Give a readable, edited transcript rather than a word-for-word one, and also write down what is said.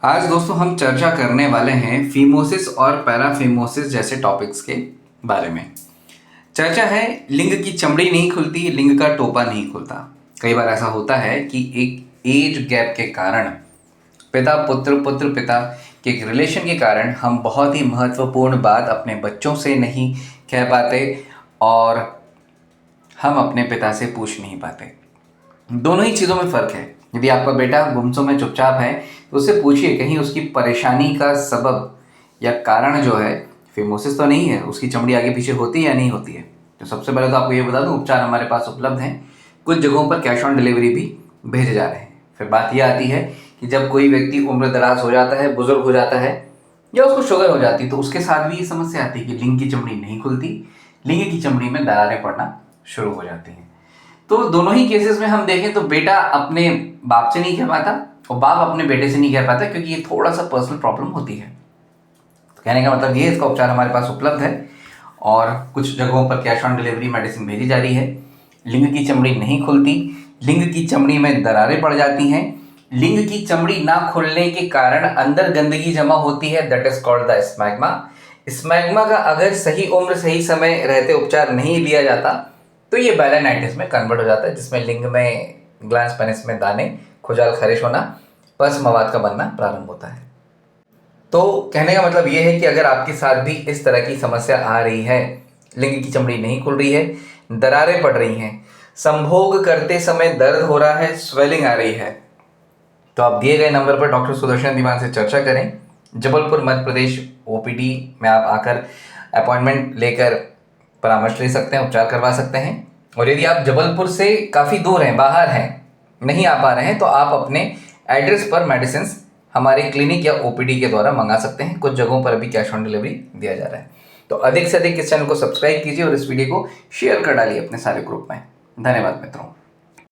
आज दोस्तों हम चर्चा करने वाले हैं फीमोसिस और पैराफीमोसिस जैसे टॉपिक्स के बारे में। चर्चा है लिंग की चमड़ी नहीं खुलती, लिंग का टोपा नहीं खुलता। कई बार ऐसा होता है कि एक एज गैप के कारण पिता पुत्र पुत्र पिता के एक रिलेशन के कारण हम बहुत ही महत्वपूर्ण बात अपने बच्चों से नहीं कह पाते और हम अपने पिता से पूछ नहीं पाते। दोनों ही चीज़ों में फ़र्क है। यदि आपका बेटा गुमसुम में चुपचाप है तो उससे पूछिए कहीं उसकी परेशानी का सबब या कारण जो है फिमोसिस तो नहीं है, उसकी चमड़ी आगे पीछे होती है या नहीं होती है। तो सबसे पहले तो आपको ये बता दूं, उपचार हमारे पास उपलब्ध हैं। कुछ जगहों पर कैश ऑन डिलीवरी भी भेजे जा रहे हैं। फिर बात यह आती है कि जब कोई व्यक्ति उम्र दराज हो जाता है, बुजुर्ग हो जाता है या उसको शुगर हो जाती है तो उसके साथ भी ये समस्या आती है कि लिंग की चमड़ी नहीं खुलती, लिंग की चमड़ी में दरारें पड़ना शुरू हो जाती हैं। तो दोनों ही केसेस में हम देखें तो बेटा अपने बाप से नहीं कह पाता और बाप अपने बेटे से नहीं कह पाता, क्योंकि ये थोड़ा सा पर्सनल प्रॉब्लम होती है। तो कहने का मतलब ये, इसका उपचार हमारे पास उपलब्ध है और कुछ जगहों पर कैश ऑन डिलीवरी मेडिसिन भेजी जा रही है। लिंग की चमड़ी नहीं खुलती, लिंग की चमड़ी में दरारें पड़ जाती हैं। लिंग की चमड़ी ना खुलने के कारण अंदर गंदगी जमा होती है, दैट इज कॉल्ड द स्मैग्मा। स्मैग्मा का अगर सही उम्र सही समय रहते उपचार नहीं लिया जाता तो ये बैलेनाइटिस में कन्वर्ट हो जाता है, जिसमें लिंग में ग्लैंड्स पेनिस में दाने, खुजाल खरिश होना, पस मवाद का बनना प्रारंभ होता है। तो कहने का मतलब ये है कि अगर आपके साथ भी इस तरह की समस्या आ रही है, लिंग की चमड़ी नहीं खुल रही है, दरारें पड़ रही हैं, संभोग करते समय दर्द हो रहा है, स्वेलिंग आ रही है, तो आप दिए गए नंबर पर डॉक्टर सुदर्शन दीवान से चर्चा करें। जबलपुर मध्य प्रदेश ओपीडी में आप आकर अपॉइंटमेंट लेकर परामर्श ले सकते हैं, उपचार करवा सकते हैं। और यदि आप जबलपुर से काफ़ी दूर हैं, बाहर हैं, नहीं आ पा रहे हैं, तो आप अपने एड्रेस पर मेडिसिन हमारे क्लिनिक या ओपीडी के द्वारा मंगा सकते हैं। कुछ जगहों पर अभी कैश ऑन डिलीवरी दिया जा रहा है। तो अधिक से अधिक इस चैनल को सब्सक्राइब कीजिए और इस वीडियो को शेयर कर डालिए अपने सारे ग्रुप में। धन्यवाद मित्रों।